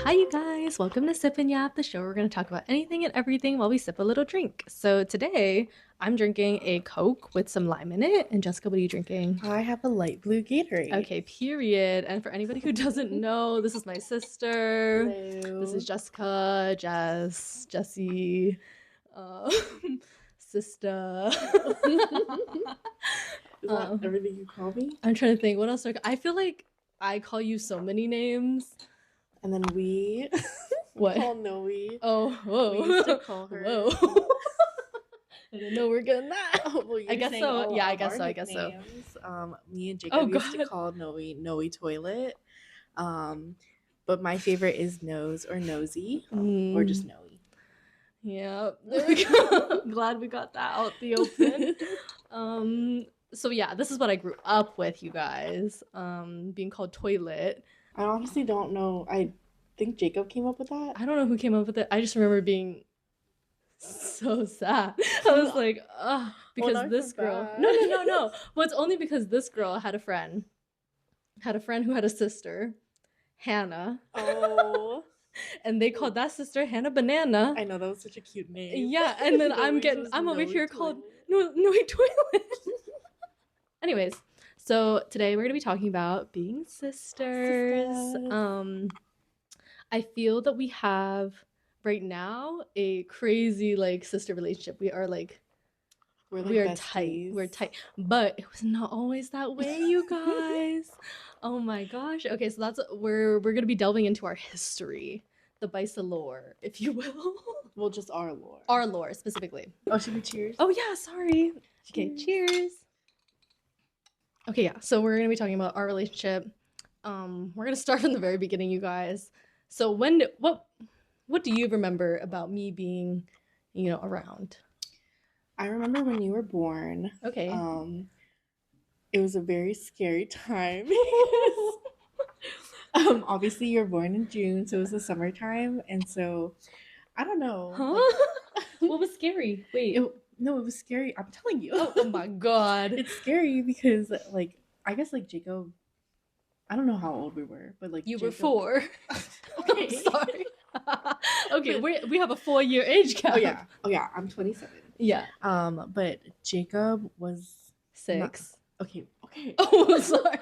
Hi, you guys. Welcome to Sip and Yap, the show where we're going to talk about anything and everything while we sip a little drink. So today, I'm drinking a Coke with some lime in it. And Jessica, what are you drinking? I have a light blue Gatorade. Okay, period. And for anybody who doesn't know, this is my sister. Hello. This is Jessica, Jessie, sister. Is that everything you call me? I'm trying to think. What else? I feel like I call you so many names. And then we What? call Noe. Oh, whoa. We used to call her. Whoa. I didn't know we're getting that. Oh, well, I guess so. Yeah, I guess so. Nicknames. Me and Jacob used to call Noe Toilet. But my favorite is Nose or Nosy, or just Noe. Yeah, there we go. Glad we got that out the open. So yeah, this is what I grew up with, you guys. Being called Toilet. I honestly don't know. I think Jacob came up with that. I don't know who came up with it. I just remember being so sad. I was like, ugh, because this girl. No. Well, it's only because this girl had a friend who had a sister, Hannah. Oh. And they called that sister Hannah Banana. I know, that was such a cute name. Yeah, and then I'm over here called No Toilet. Anyways, so today we're gonna be talking about being sisters. I feel that we have right now a crazy like sister relationship. We are tight. We're tight. But it was not always that way, you guys. Oh my gosh. Okay, so that's we're gonna be delving into our history, the Bicsa lore, if you will. Well, just our lore. Our lore specifically. Oh, should we cheers? Oh yeah, sorry. Okay, cheers. Okay, yeah. So we're gonna be talking about our relationship. We're gonna start from the very beginning, you guys. So what do you remember about me being, around? I remember when you were born. Okay. It was a very scary time. Obviously you're born in June, so it was the summertime, and so I don't know. Huh? What was scary? Wait. It was scary. I'm telling you. Oh my god. It's scary because I guess Jacob, I don't know how old we were, but you were 4. Okay. Sorry. Okay, we have a 4-year age gap. Oh yeah, I'm 27. Yeah. But Jacob was 6. Okay. Oh, sorry.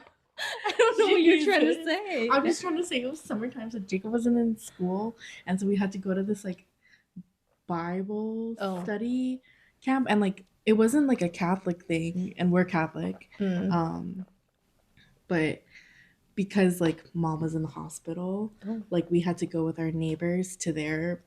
I don't know what you're trying to say. I'm just trying to say it was summertime, so Jacob wasn't in school, and so we had to go to this Bible study camp, and it wasn't a Catholic thing, and we're Catholic. But because mom was in the hospital, we had to go with our neighbors to their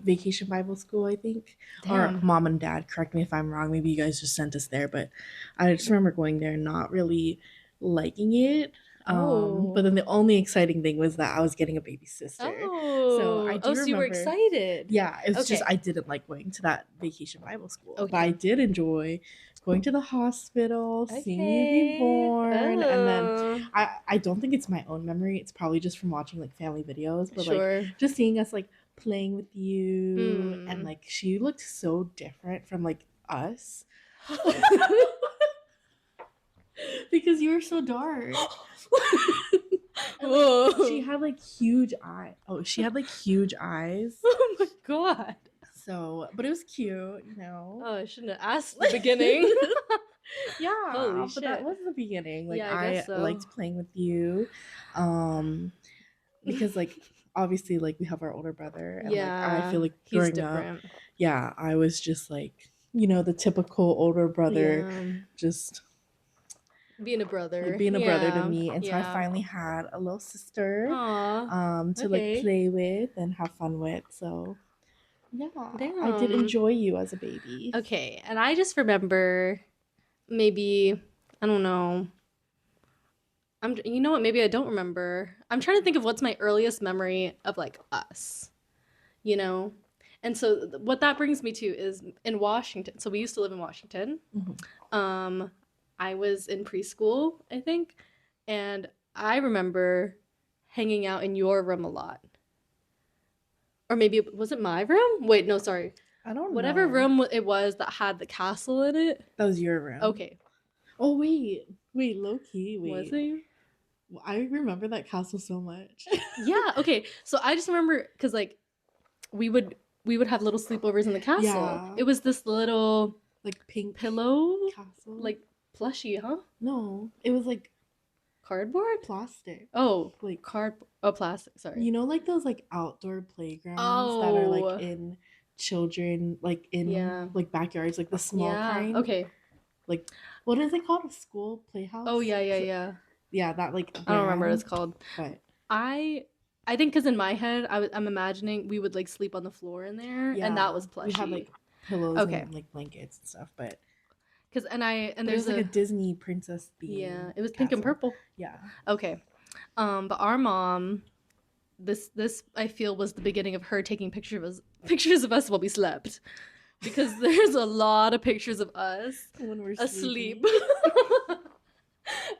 vacation Bible school, I think. Damn. Or mom and dad, correct me if I'm wrong, maybe you guys just sent us there, but I just remember going there and not really liking it. But then the only exciting thing was that I was getting a baby sister. So I do remember, so you were excited. Yeah, it's just I didn't like going to that vacation Bible school. Okay. But I did enjoy going to the hospital, seeing you be born, and then I don't think it's my own memory. It's probably just from watching family videos, but just seeing us playing with you, and she looked so different from us. Because you were so dark. And, she had huge eyes. Oh, she had huge eyes. Oh my god. So, but it was cute, you know. Oh, I shouldn't have asked the beginning. Yeah. Holy shit. That was the beginning. I guess so. Liked playing with you. Because obviously we have our older brother, and I feel growing different. up. Yeah, I was just the typical older brother, just being a brother to me, and so I finally had a little sister to play with and have fun with. So yeah. Damn. I did enjoy you as a baby. Okay, and I just remember maybe, I don't know, you know what, maybe I don't remember. I'm trying to think of what's my earliest memory of us, and so what that brings me to is in Washington. So we used to live in Washington. I was in preschool, I think, and I remember hanging out in your room a lot. Or maybe, was it my room? Wait, no, sorry. I don't know. Whatever room it was that had the castle in it. That was your room. Okay. Oh, wait, low-key, wait. Was it? I remember that castle so much. Yeah. Okay. So I just remember because like we would have little sleepovers in the castle. Yeah. It was this little like pink pillow castle. like plushie, huh? No, it was like cardboard. plastic. Oh, like plastic. Sorry. You know, like those like outdoor playgrounds that are like Oh. in children, like in Yeah. like backyards, like the small Yeah. kind. Okay. Like, what is it called? A school playhouse? Oh yeah. Yeah, that like I don't remember what it's brand, called. but I think because in my head I'm imagining we would like sleep on the floor in there, and yeah, that was plushy. we had like pillows Okay. and like blankets and stuff, but because there's there's like a Disney princess theme. Yeah, it was pink and purple. Yeah. Okay. But our mom, this I feel was the beginning of her taking pictures of us while we slept, because there's a lot of pictures of us when we're asleep.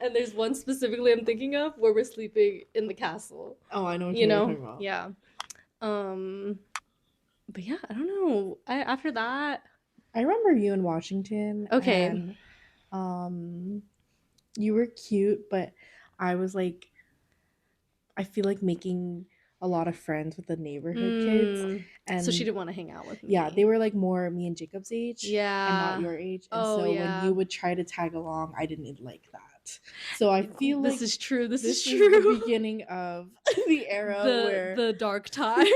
And there's one specifically I'm thinking of where we're sleeping in the castle. Oh, I know what you're talking about. Yeah. But yeah, I don't know. After that, I remember you in Washington. Okay. And, you were cute, but I was like, I feel like making a lot of friends with the neighborhood kids, and so she didn't want to hang out with me. Yeah, they were like more me and Jacob's age, Yeah, and not your age. And Oh, so yeah. when you would try to tag along, I didn't like that. So I feel this like is true. This is is true. the beginning of the era where the dark times.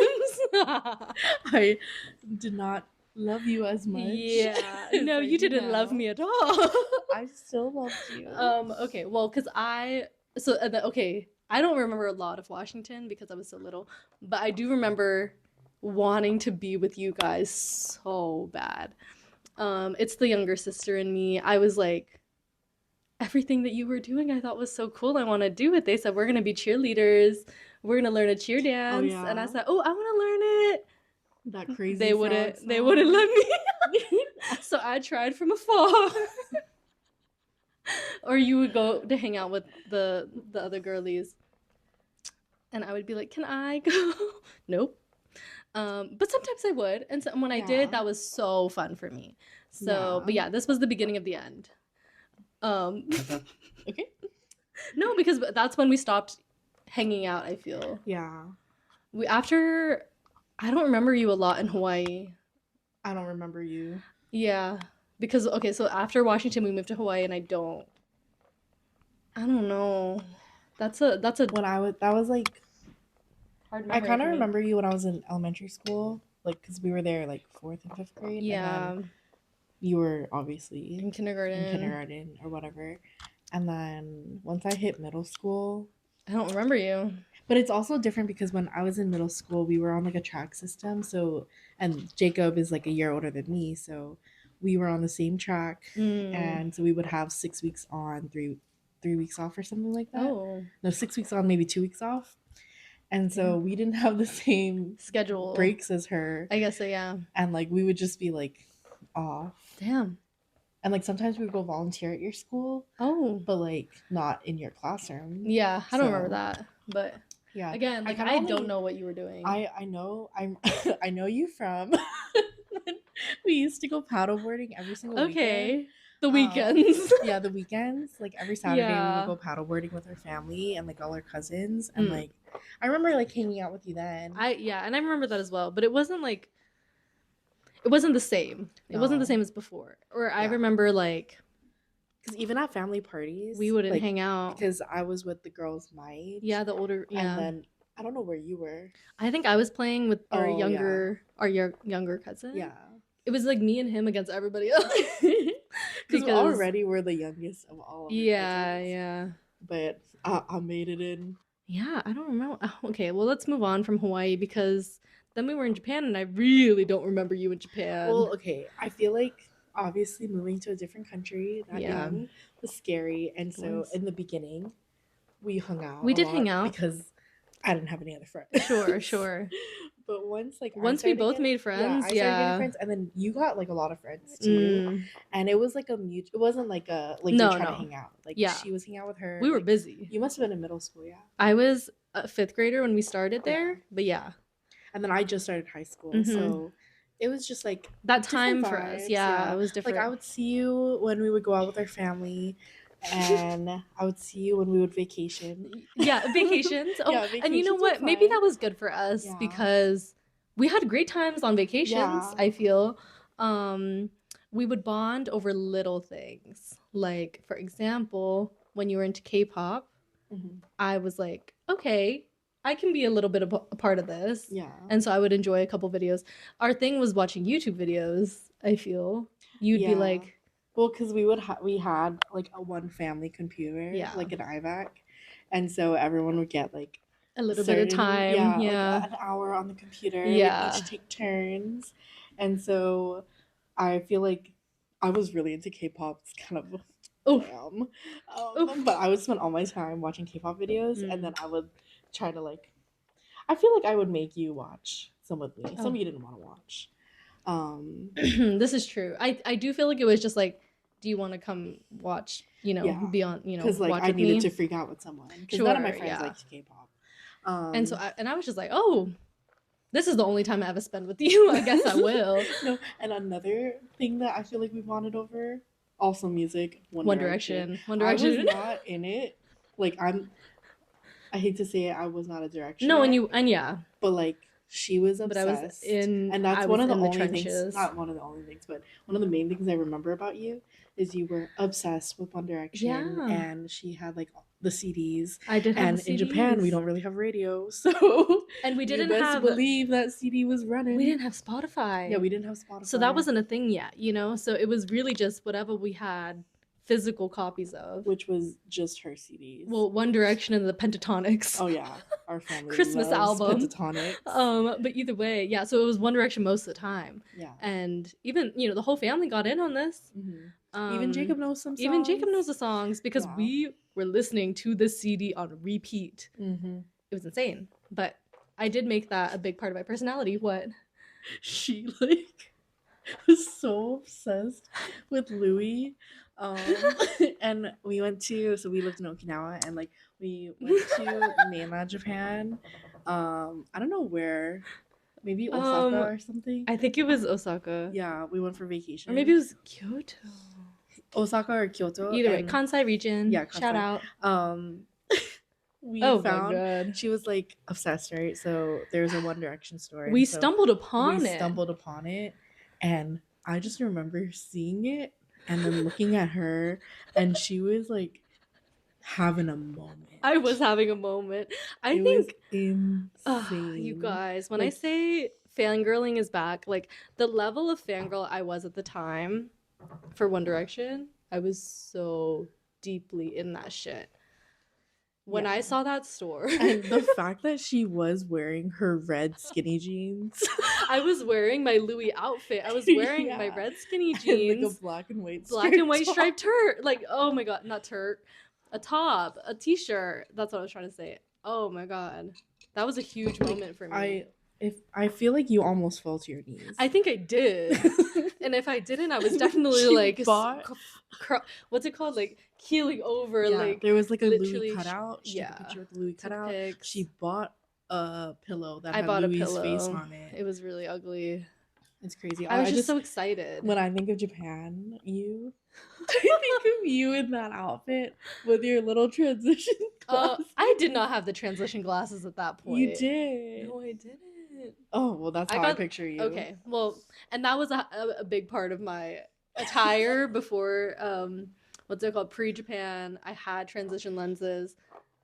I did not love you as much. Yeah, as no, I you do didn't love now. me at all. I still loved you. Okay, well, because okay, I don't remember a lot of Washington because I was so little, but I do remember wanting to be with you guys so bad. It's the younger sister in me. I was like, everything that you were doing I thought was so cool. I want to do it. They said we're gonna be cheerleaders. We're gonna learn a cheer dance. yeah. And I said, oh, I want to learn it. That crazy. They wouldn't let me. So I tried from afar. Or you would go to hang out with the other girlies, and I would be like, can I go? Nope. But sometimes I would, and so when I did, that was so fun for me. So Yeah. but yeah, this was the beginning of the end. Okay. No, because that's when we stopped hanging out, I feel. Yeah. I don't remember you a lot in Hawaii. I don't remember you. Yeah. Because okay, so after Washington we moved to Hawaii, and I don't know. That's a When that was like hard I memory kind for of me. remember you when I was in elementary school, like because we were there like 4th and 5th grade. Yeah. And then you were obviously In kindergarten or whatever. And then once I hit middle school, I don't remember you. but it's also different because when I was in middle school, we were on like a track system. So, and Jacob is like a year older than me, so we were on the same track, and so we would have 6 weeks on, 3 weeks off, or something like that. Oh. No, 6 weeks on, maybe 2 weeks off. And so we didn't have the same schedule breaks as her. I guess so, yeah. And like we would just be like off. Damn. And like sometimes we would go volunteer at your school. Oh. But like not in your classroom. Yeah, I don't remember that. But yeah, again, like I don't know what you were doing. I know I know you from we used to go paddleboarding every single weekend. The weekends. Yeah, the weekends. Like every Saturday we would go paddleboarding with our family and like all our cousins. And like I remember like hanging out with you then. And I remember that as well. But it wasn't the same. No. It wasn't the same as before. Or I remember like, because even at family parties we wouldn't hang out because I was with the girls my age. Yeah, the older. Yeah. And then I don't know where you were. I think I was playing with our younger cousin. Yeah. It was like me and him against everybody else. Because already we're the youngest of all of yeah. But I made it in. Yeah, I don't remember. Okay, well, let's move on from Hawaii because then we were in Japan, and I really don't remember you in Japan. Well, okay, I feel like obviously moving to a different country that young was scary, and so in the beginning, we hung out. We did hang out because I didn't have any other friends. Sure. But once we both made friends, I started getting friends, and then you got like a lot of friends too. And it was like a mutual. It wasn't like a like you're trying to hang out. Like she was hanging out with her. We were busy. You must have been in middle school, yeah. I was a 5th grader when we started there, but yeah. And then I just started high school, so it was just like that time for us. Yeah, it was different. Like I would see you when we would go out with our family, and I would see you when we would vacation. Yeah, vacations. Oh, yeah, vacations, and you know what? Maybe that was good for us because we had great times on vacations. Yeah. I feel we would bond over little things. Like, for example, when you were into K-pop, I was like, okay, I can be a little bit of a part of this. Yeah. And so I would enjoy a couple videos. Our thing was watching YouTube videos, I feel. You'd be like... Well, because we had like a one family computer, like an iVac. And so everyone would get like a little bit of time. Like an hour on the computer. Yeah. We'd each take turns. And so I feel like I was really into K-pop. It's kind of... but I would spend all my time watching K-pop videos, and then I would try to like... I feel like I would make you watch some with me. Some you didn't want to watch. This is true. I do feel like it was just like, do you want to come watch, be on, because like I needed to freak out with someone, because none of my friends liked K-pop, and so I was just like, oh, this is the only time I ever spend with you. I guess I will. No, and another thing that I feel like we bonded over, also music. One Direction. One Direction. I was not in it. Like I hate to say it, I was not a Direction. No, and but like. She was obsessed, but I was in, and that's one of the only things. Not one of the only things, but one of the main things I remember about you is you were obsessed with One Direction, and she had like the CDs. I did have and the CDs. In Japan we don't really have radio, so and we didn't believe that CD was running. We didn't have Spotify. Yeah, we didn't have Spotify, so that wasn't a thing yet, So it was really just whatever we had physical copies of, which was just her CDs. Well, One Direction and the Pentatonics. Oh yeah, our family Christmas album. Pentatonics. But either way, yeah. So it was One Direction most of the time. Yeah. And even the whole family got in on this. Mm-hmm. Even Jacob knows some songs. Even Jacob knows the songs because we were listening to the CD on repeat. Mm-hmm. It was insane. But I did make that a big part of my personality. What? She like was so obsessed with Louis. And we lived in Okinawa, and like we went to Nana, Japan. I don't know where, maybe Osaka or something. I think it was Osaka. Yeah, we went for vacation. Or maybe it was Kyoto. Osaka or Kyoto. Either way, Kansai region. Yeah, Kansai. Shout out. We found she was like obsessed, right? So there's a One Direction store. We stumbled upon it, and I just remember seeing it. And then looking at her, and she was like having a moment. I was having a moment. I think was insane. You guys, when I say fangirling is back, like the level of fangirl I was at the time for One Direction, I was so deeply in that shit. When I saw that store, and the fact that she was wearing her red skinny jeans. I was wearing my Louis outfit. I was wearing my red skinny jeans. And like a black and white striped Like, oh my god, not Turk. A top, a t-shirt. That's what I was trying to say. Oh my god. That was a huge moment for me. I feel like you almost fell to your knees. I think I did. And if I didn't, I was definitely what's it called? Like keeling over. Yeah, like there was like a Louis cutout. She took a picture with the Louis cutout. Pics. She bought a pillow that had Louis' face on it. It was really ugly. It's crazy. I was just so excited. When I think of Japan, I think of you in that outfit with your little transition glasses. I did not have the transition glasses at that point. You did. No, I didn't. Oh, well, that's how I picture you. Okay, well, and that was a big part of my attire before, what's it called, pre-Japan. I had transition lenses.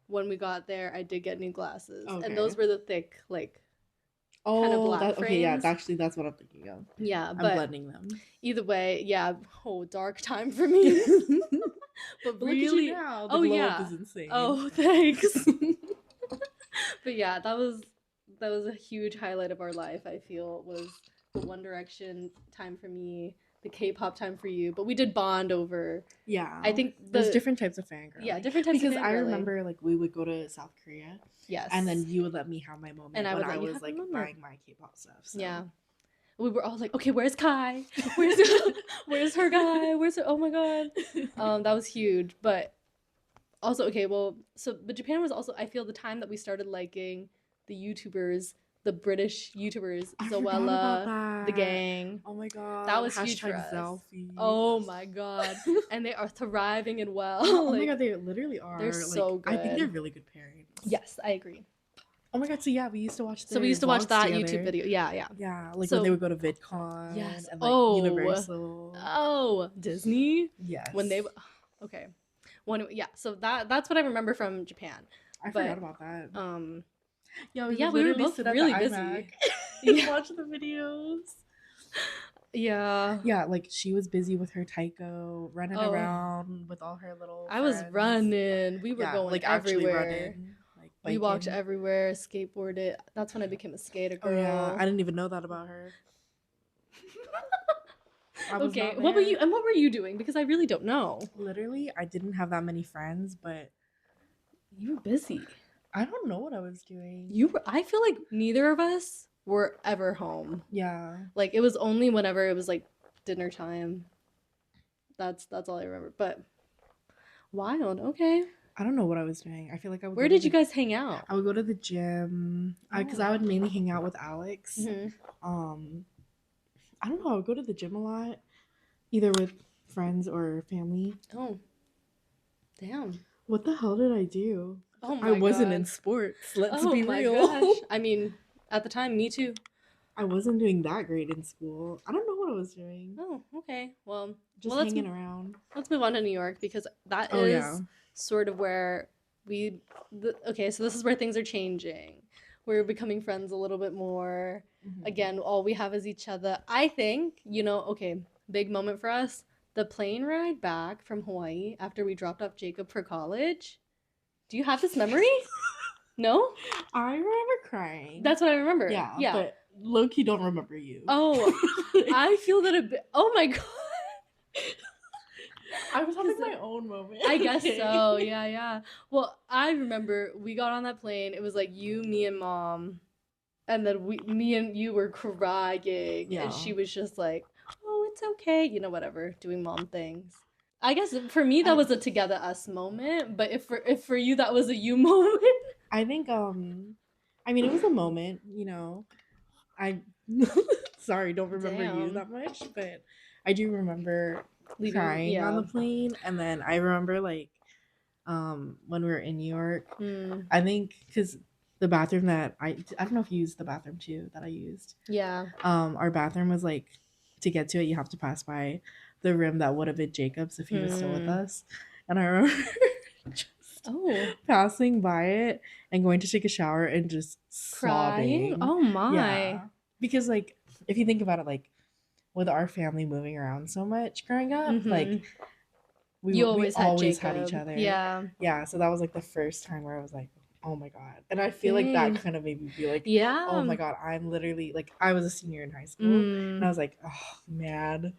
When we got there, I did get new glasses. Okay. And those were the thick, like, kind of black frames. Okay, yeah, that's what I'm thinking of. Yeah, but I'm blending them. Either way, yeah, dark time for me. But really, look at you now. The glow up is insane. Oh, thanks. But yeah, that was a huge highlight of our life. I feel was the One Direction time for me, the K-pop time for you. But we did bond over. Yeah, I think there's different types of fangirl. Yeah, different types. Because I remember like we would go to South Korea. Yes, and then you would let me have my moment, and I was like buying my K-pop stuff. So. Yeah. We were all like, okay, where's Kai? Where's her guy? Oh my god. That was huge. But also, okay, well, but Japan was also, I feel, the time that we started liking the YouTubers the British YouTubers, I forgot about Zoella, that. the gang. Oh my god. That was huge for Hashtag us. Zelfie. Oh my god. And they are thriving and well. Oh like, my god, they literally are. they're so good. I think they're really good parents. Yes, I agree. Oh my god, so yeah, we used to watch So we used to watch vlogs that together. YouTube video. Yeah. Yeah, like So- when they would go to VidCon Yes. and like Oh. Universal. Oh, Disney? Yes. When they okay. So that's what I remember from Japan. I forgot about that. Yeah, we were both really busy. And watch the videos. Yeah. Yeah, like she was busy with her taiko, running around with all her little I friends. was running. We were going like everywhere. Running, like we walked everywhere, skateboarded. That's when I became a skater girl. Oh yeah, I didn't even know that about her. Okay, what were you doing? Because I really don't know. Literally, I didn't have that many friends, but you were busy. I don't know what I was doing. I feel like neither of us were ever home. Yeah. Like it was only whenever it was like dinner time. That's all I remember. But wild, okay. I don't know what I was doing. I feel like I would. Where did you guys hang out? I would go to the gym because I would mainly hang out with Alex. Mm-hmm. I don't know. I would go to the gym a lot, either with friends or family. Oh, damn! What the hell did I do? Oh my I wasn't God. in sports. Let's be my real. Gosh. I mean, at the time, me too. I wasn't doing that great in school. I don't know what I was doing. Oh, okay. Well, just hanging around. Let's move on to New York because that is sort of where okay, so this is where things are changing. We're becoming friends a little bit more. Mm-hmm. Again, all we have is each other. I think, okay, big moment for us. The plane ride back from Hawaii after we dropped off Jacob for college. Do you have this memory? No? I remember crying. That's what I remember. Yeah. But low-key don't remember you. Oh, I feel that a bit. Oh my God. I was having my own moment. I guess so. Yeah. Well, I remember we got on that plane. It was like you, me, and Mom. And then me and you were crying. Yeah. And she was just like, oh, it's okay. Whatever, doing mom things. I guess for me, that was a together us moment. But if for you, that was a you moment. I think, I mean, it was a moment, I, sorry, don't remember you that much. But I do remember crying on the plane. And then I remember when we were in New York, I think because the bathroom that I don't know if you used the bathroom too that I used. Yeah. Our bathroom was like, to get to it, you have to pass by the room that would have been Jacob's if he was still with us. And I remember just passing by it and going to take a shower and just crying. Sobbing. Oh my. Yeah. Because if you think about it, with our family moving around so much growing up, we always had each other. Yeah. So that was the first time where I was like, oh my God. And I feel like that kind of made me be like, oh my God, I'm literally I was a senior in high school and I was like, oh man,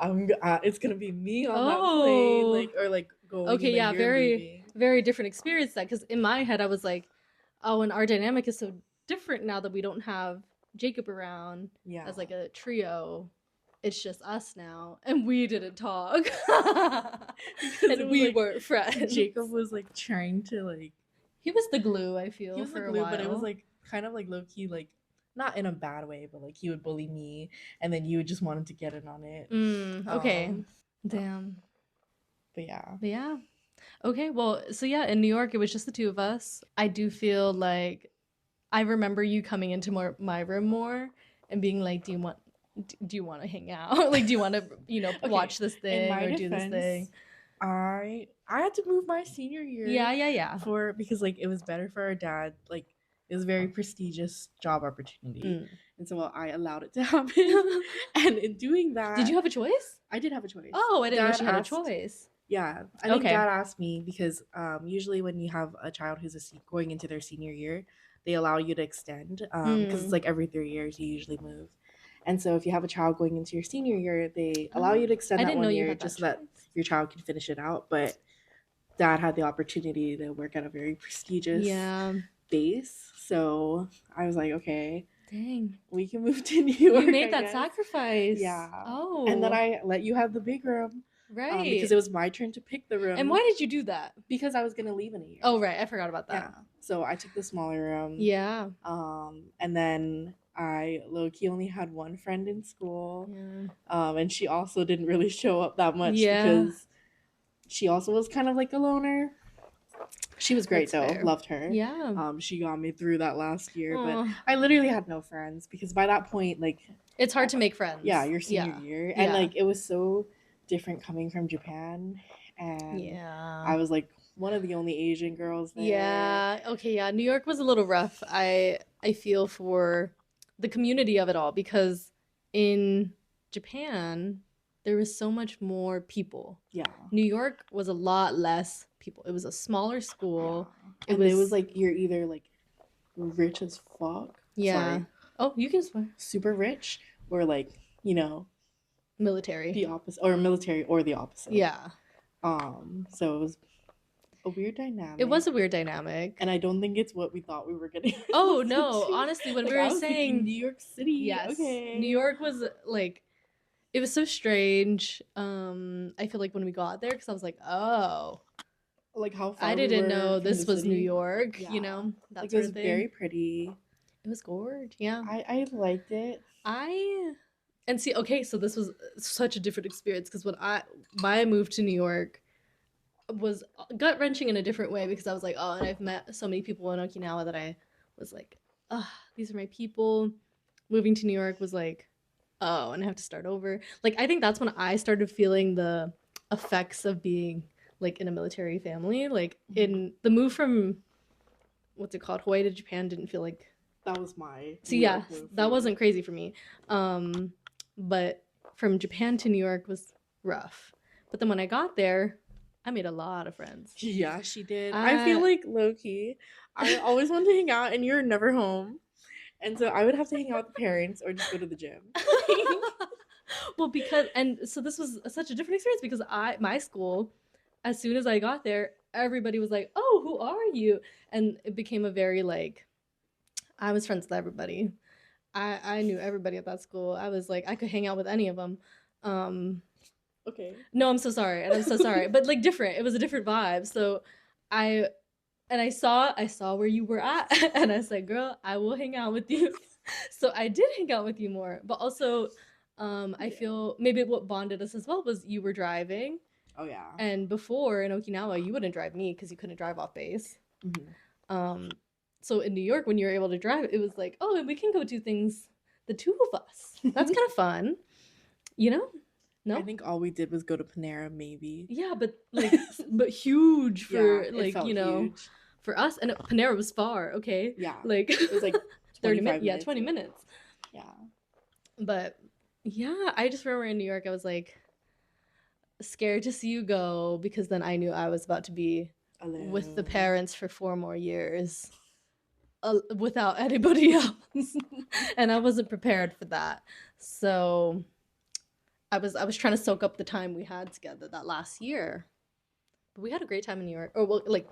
it's gonna be me on that plane, or going. Okay, yeah, very very different experience because in my head I was like, oh, and our dynamic is so different now that we don't have Jacob around as a trio. It's just us now, and we didn't talk, and we weren't friends. Jacob was trying to he was the glue. I feel he was for the glue, a while, but it was kind of low key not in a bad way, but he would bully me, and then you would just want him to get in on it. Okay, damn. But yeah. Okay, well, so yeah, in New York, it was just the two of us. I do feel like I remember you coming into my room more and being like, do you want to hang out? Do you want to, watch this thing or do this thing? I had to move my senior year. Yeah. Because it was better for our dad. It was a very prestigious job opportunity. And so I allowed it to happen. And in doing that, did you have a choice? I did have a choice. Oh, I didn't know she had a choice. Yeah. I think Dad asked me because usually when you have a child who's going into their senior year, they allow you to extend because it's every 3 years you usually move. And so if you have a child going into your senior year, they allow you to extend that 1 year just so that your child can finish it out. But Dad had the opportunity to work at a very prestigious base. So I was like, okay, dang, we can move to New York. You made that sacrifice. Yeah. Oh. And then I let you have the big room. Right. Because it was my turn to pick the room. And why did you do that? Because I was going to leave in a year. Oh, right. I forgot about that. Yeah. So I took the smaller room. Yeah. And then I low-key only had one friend in school. Yeah. And she also didn't really show up that much because she also was kind of like a loner. She was great though. Fair. Loved her. Yeah. She got me through that last year, but I literally had no friends because by that point, like, it's hard to make friends. Yeah, your senior year, and like it was so different coming from Japan, and I was like one of the only Asian girls there. Yeah. Okay. Yeah. New York was a little rough. I feel for the community of it all because in Japan there was so much more people. Yeah. New York was a lot less people. It was a smaller school. Yeah. It was like you're either like rich as fuck. Yeah. Sorry. Oh, you can swear. Super rich, or like, you know, military. The opposite, or military, or the opposite. Yeah. So it was a weird dynamic. It was a weird dynamic. And I don't think it's what we thought we were getting. Oh, no. Honestly, when like, we were saying New York City. Yes. Okay. New York was like, it was so strange. I feel like when we got there, because I was like, oh. Like how far I didn't know this was city. New York, Yeah. you know? That like, sort it was of thing. very pretty. It was gorgeous. Yeah. I liked it. And see, okay, so this was such a different experience because when I moved to New York was gut-wrenching in a different way because I was like, oh, and I've met so many people in Okinawa that I was like, oh, these are my people. Moving to New York was like, oh, and I have to start over. Like, I think that's when I started feeling the effects of being like in a military family. Like, in the move from, what's it called, Hawaii to Japan didn't feel like that was my that wasn't crazy for me. But from Japan to New York was rough. But then when I got there, I made a lot of friends. Yeah, she did. I feel like low-key, I always wanted to hang out and you're never home. And so I would have to hang out with the parents or just go to the gym. Well, so this was such a different experience because my school, as soon as I got there, everybody was like, oh, who are you? And it became a very like, I was friends with everybody. I knew everybody at that school. I was like, I could hang out with any of them. Okay. No, I'm so sorry. And I'm so sorry. But like different. It was a different vibe. So I saw where you were at and I said, girl, I will hang out with you. So I did hang out with you more. But also, I feel maybe what bonded us as well was you were driving. Oh, yeah. And before in Okinawa, you wouldn't drive me because you couldn't drive off base. Mm-hmm. So in New York, when you were able to drive, it was like, oh, and we can go do things, the two of us. That's kind of fun. You know? No? I think all we did was go to Panera, maybe. Yeah, but like, but huge for like, you know, huge. For us. And Panera was far, okay? Yeah. Like, it was like 30 minutes. Yeah, 20 minutes. Yeah. But yeah, I just remember in New York, I was like scared to see you go because then I knew I was about to be alone with the parents for 4 more years. Without anybody else. And I wasn't prepared for that. So I was trying to soak up the time we had together that last year. But we had a great time in New York. Or well, like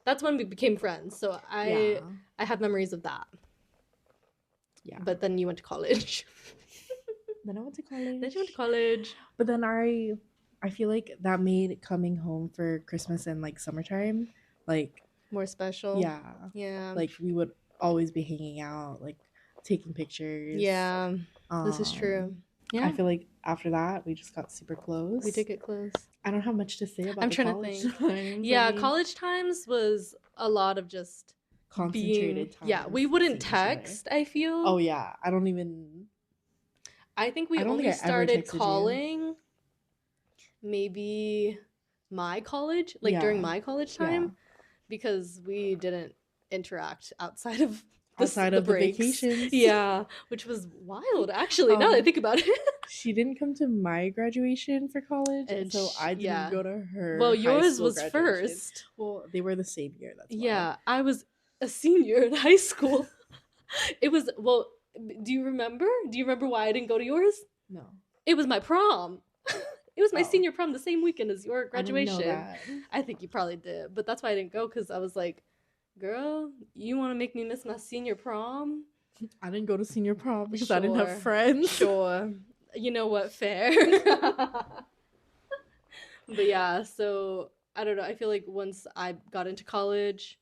that's when we became friends. So I have memories of that. Yeah. But then you went to college. Then I went to college. Then you went to college. But then I feel like that made coming home for Christmas and like summertime like more special. Yeah. Like we would always be hanging out, like taking pictures. Yeah. This is true. Yeah. I feel like after that we just got super close. We did get close. I don't have much to say about I'm trying to think. Times. Yeah, college times was a lot of just concentrated time. Yeah, we wouldn't text, I feel. Oh yeah. I think we only started calling maybe my college, like during my college time. Because we didn't interact outside of the vacations. Yeah, which was wild, actually, now that I think about it. She didn't come to my graduation for college, and so I didn't go to her. Well, yours was first. Well, they were the same year, that's why. Yeah, I was a senior in high school. It was, well, do you remember? Do you remember why I didn't go to yours? No. It was my prom. It was my senior prom the same weekend as your graduation. I didn't know that. I think you probably did, but that's why I didn't go because I was like, girl, you want to make me miss my senior prom? I didn't go to senior prom because I didn't have friends. Sure. You know what? Fair. But yeah, so I don't know. I feel like once I got into college,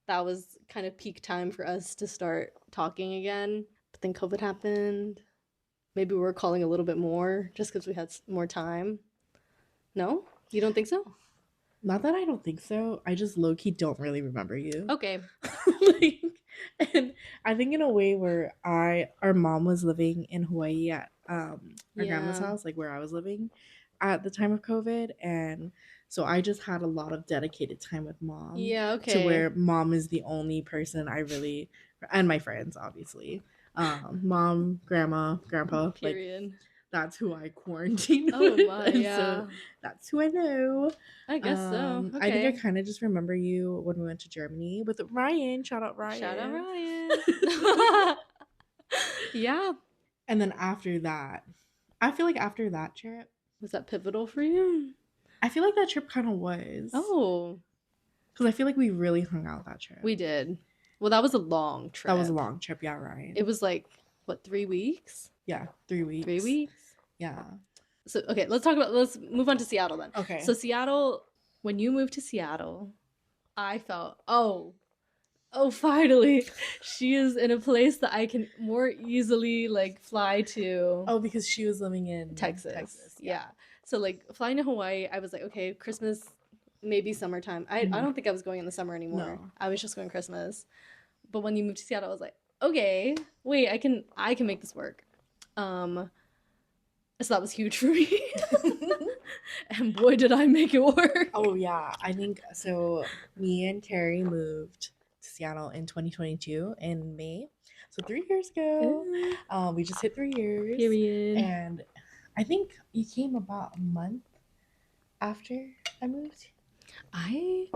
that was kind of peak time for us to start talking again. But then COVID happened. Maybe we were calling a little bit more just because we had more time. No? You don't think so? Not that I don't think so. I just low key don't really remember you. Okay. Like, and I think in a way where our mom was living in Hawaii at our grandma's house, like where I was living at the time of COVID, and so I just had a lot of dedicated time with mom. Yeah, okay. To where mom is the only person I really, and my friends obviously, mom, grandma, grandpa, Period. like that's who I quarantined. Oh with, my, and yeah. So that's who I know. I guess so. Okay. I think I kind of just remember you when we went to Germany with Ryan. Shout out Ryan. Shout out Ryan. Yeah. And then after that, I feel like after that trip, was that pivotal for you? I feel like that trip kind of was. Oh. Because I feel like we really hung out that trip. We did. Well, that was a long trip. That was a long trip, yeah, Ryan. It was like, what, 3 weeks? Yeah, 3 weeks. 3 weeks? Yeah. So, okay, let's move on to Seattle then. Okay. So Seattle, when you moved to Seattle, I felt, oh, finally, she is in a place that I can more easily, like, fly to. Oh, because she was living in Texas. Yeah. So, like, flying to Hawaii, I was like, okay, Christmas, maybe summertime. I don't think I was going in the summer anymore. No. I was just going Christmas. But when you moved to Seattle, I was like, okay, wait, I can make this work. So that was huge for me. And boy, did I make it work. Oh, yeah. I think so. Me and Carrie moved to Seattle in 2022 in May. So 3 years ago. We just hit 3 years. Period. And I think you came about a month after I moved.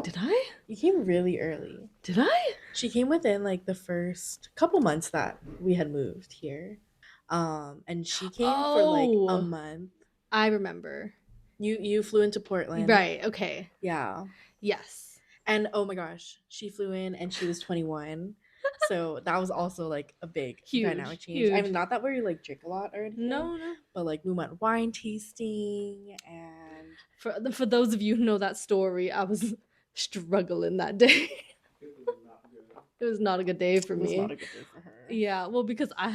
Did I? You came really early. Did I? She came within like the first couple months that we had moved here. And she came for like a month. I remember. You flew into Portland. Right, okay. Yeah. Yes. And oh my gosh, she flew in and she was 21. So that was also like a big dynamic change. Huge. I mean, not that we like drink a lot or anything. No. But like we went wine tasting, and for those of you who know that story, I was struggling that day. It was not a good day for me. It was not a good day for her. Yeah, well, because I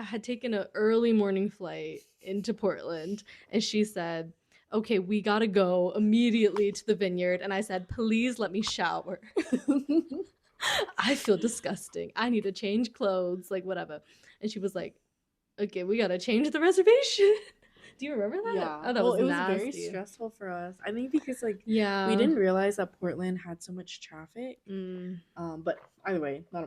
had taken an early morning flight into Portland, and she said, okay, we gotta go immediately to the vineyard. And I said, please let me shower. I feel disgusting. I need to change clothes, like whatever. And she was like, okay, we gotta change the reservation. Do you remember that? Yeah. Oh, that was nasty. Very stressful for us. I think because like we didn't realize that Portland had so much traffic. But either way, not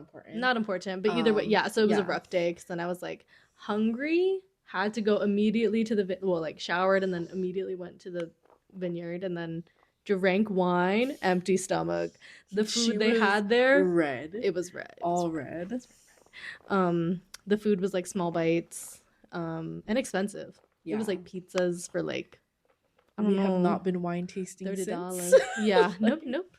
important. But either way, yeah. So it was a rough day because then I was like hungry. Had to go immediately to the showered and then immediately went to the vineyard and then drank wine, empty stomach. The food they had there, red. It was red. All red. The food was like small bites, and expensive. Yeah. It was like pizzas for like, I don't know. We have not been wine tasting $30. Since. Yeah. Nope.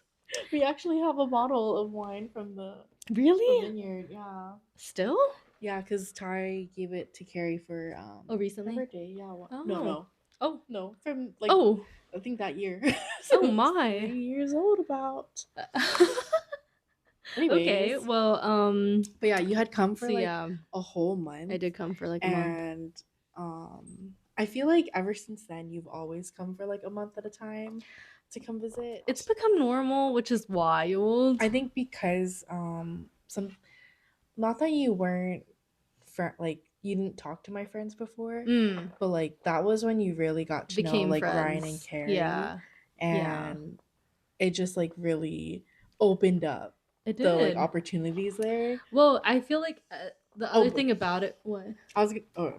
We actually have a bottle of wine from the vineyard. Yeah. Still? Yeah, because Ty gave it to Carrie for recently? her birthday. Yeah. Oh. No. Oh no, from like I think that year. So oh my. 3 years old about. Anyways. Okay, well, but yeah, you had come for like a whole month. I did come for like a month. And I feel like ever since then you've always come for like a month at a time to come visit. It's become normal, which is wild. I think because not that you weren't like you didn't talk to my friends before, but like that was when you really got to know like friends. Ryan and Carrie. Yeah. And it just like really opened up the like opportunities there. Well, I feel like the other thing about it, what?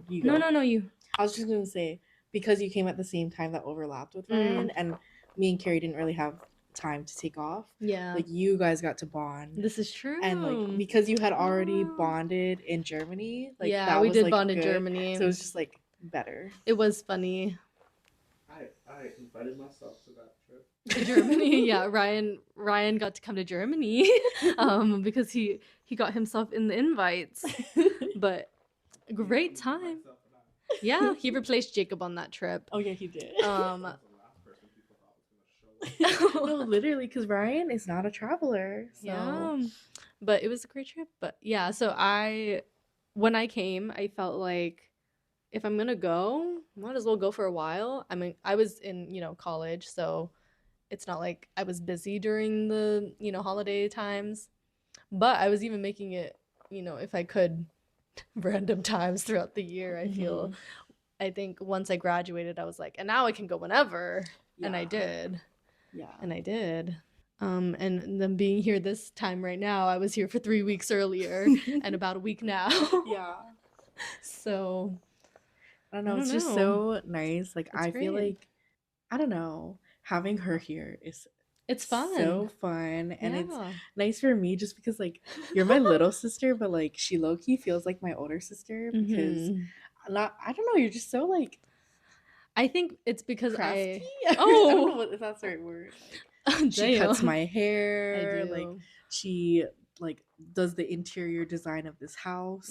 You go. No, you. I was just gonna say because you came at the same time that overlapped with Ryan, and me and Carrie didn't really have time to take off. Yeah, like you guys got to bond. This is true. And like because you had already bonded in Germany, like that we did bond in Germany, so it was just like better. It was funny. I invited myself to that trip. To Germany, yeah. Ryan got to come to Germany, because he got himself in the invites, but great time. Yeah, he replaced Jacob on that trip. Oh yeah, he did. No, literally, because Ryan is not a traveler. So. Yeah, but it was a great trip. But yeah, so when I came, I felt like if I'm gonna go, might as well go for a while. I mean, I was in, college, so it's not like I was busy during the, holiday times, but I was even making it, if I could, random times throughout the year. I think once I graduated, I was like, and now I can go whenever. Yeah. And I did. Yeah. And I did. And then being here this time right now, I was here for 3 weeks earlier and about a week now. Yeah. So I don't know. It's just so nice. Like, I feel like, I don't know, having her here is fun. So fun. And it's nice for me just because, like, you're my little sister, but, like, she low-key feels like my older sister because I don't know, you're just so, like, I think it's because crafty? I don't know if that's the right word. Like, she cuts my hair. I do. Like, she, like, does the interior design of this house.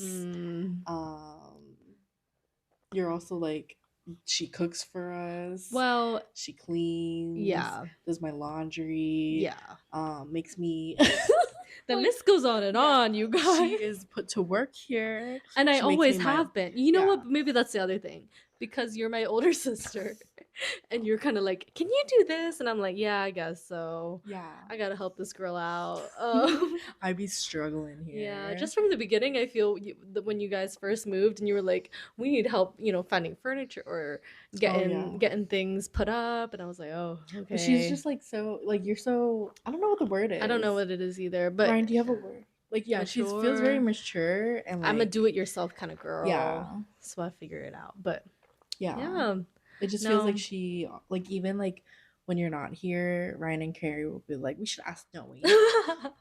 You're also, like, she cooks for us. Well, she cleans. Yeah. Does my laundry. Yeah. Makes me. The list goes on and on, you guys. She is put to work here. And I always have been. You know what? Maybe that's the other thing. Because you're my older sister. And you're kind of like, can you do this? And I'm like, yeah, I guess so. Yeah. I got to help this girl out. I'd be struggling here. Yeah, just from the beginning, I feel when you guys first moved and you were like, we need help, finding furniture or getting things put up. And I was like, oh, okay. But she's just like, so, like, you're so, I don't know what the word is. I don't know what it is either. But Ryan, do you have a word? Like, yeah, she feels very mature. And like, I'm a do-it-yourself kind of girl. Yeah. So I figure it out. But yeah. It just feels like she, like, even, like, when you're not here, Ryan and Carrie will be like, we should ask Noe.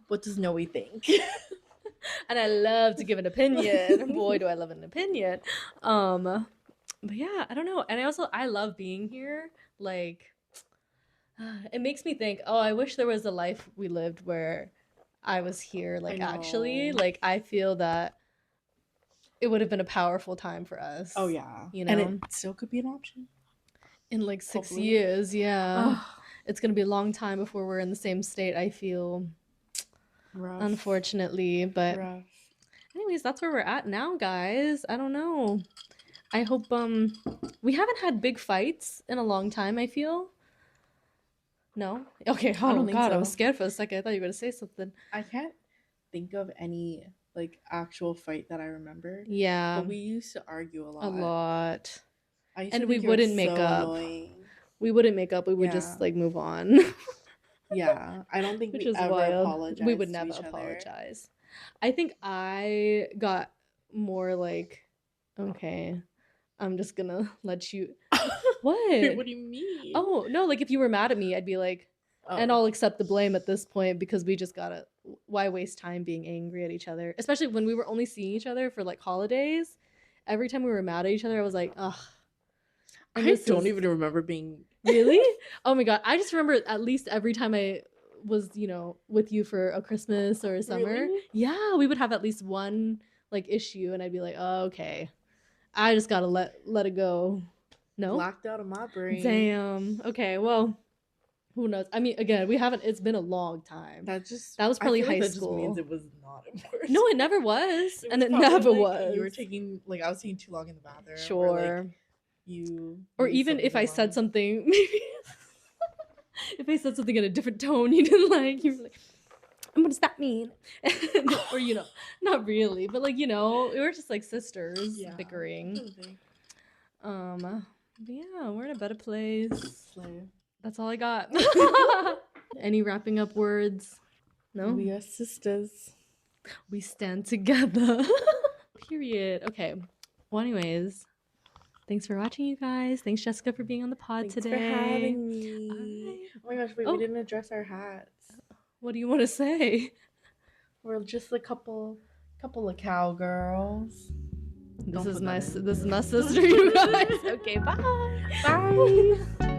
What does Noe think? And I love to give an opinion. Boy, do I love an opinion. But yeah, I don't know. And I love being here. Like, it makes me think, oh, I wish there was a life we lived where I was here. Like, actually, like, I feel that it would have been a powerful time for us. Oh, yeah. And it still could be an option. In like 6 years, yeah. It's gonna be a long time before we're in the same state, I feel. Rough. Unfortunately. But anyways, that's where we're at now, guys. I don't know. I hope we haven't had big fights in a long time, I feel. No? Okay, oh, I don't think so. I was scared for a second. I thought you were gonna say something. I can't think of any like actual fight that I remember. Yeah. But we used to argue a lot. A lot. And we wouldn't make up. Annoying. We wouldn't make up. We would just like move on. Yeah, I don't think we ever apologize. We would never apologize. I think I got more like, okay, I'm just gonna let you. What? Wait, what do you mean? Oh no, like if you were mad at me, I'd be like, and I'll accept the blame at this point because we just gotta. Why waste time being angry at each other? Especially when we were only seeing each other for like holidays. Every time we were mad at each other, I was like, ugh. I don't even remember being really. Oh my god, I just remember at least every time I was, with you for a Christmas or a summer. Really? Yeah, we would have at least one like issue, and I'd be like, oh, okay, I just gotta let it go. No, blocked out of my brain. Damn. Okay, well, who knows? I mean, again, we haven't. It's been a long time. That was probably high school. That just means it was not important. No, it never was, and it never was. You were taking I was taking too long in the bathroom. Sure. Or even if I said something, maybe if I said something in a different tone you didn't like, you were like, what does that mean? Or not really, but like we were just like sisters bickering. But yeah, we're in a better place. That's all I got. Any wrapping up words? No? We are sisters. We stand together. Period. Okay. Well, anyways, thanks for watching, you guys. Thanks, Jessica, for being on the pod today. Thanks for having me. Oh my gosh, wait, we didn't address our hats. What do you want to say? We're just a couple of cowgirls. This is my sister, you guys. Okay, bye. Bye.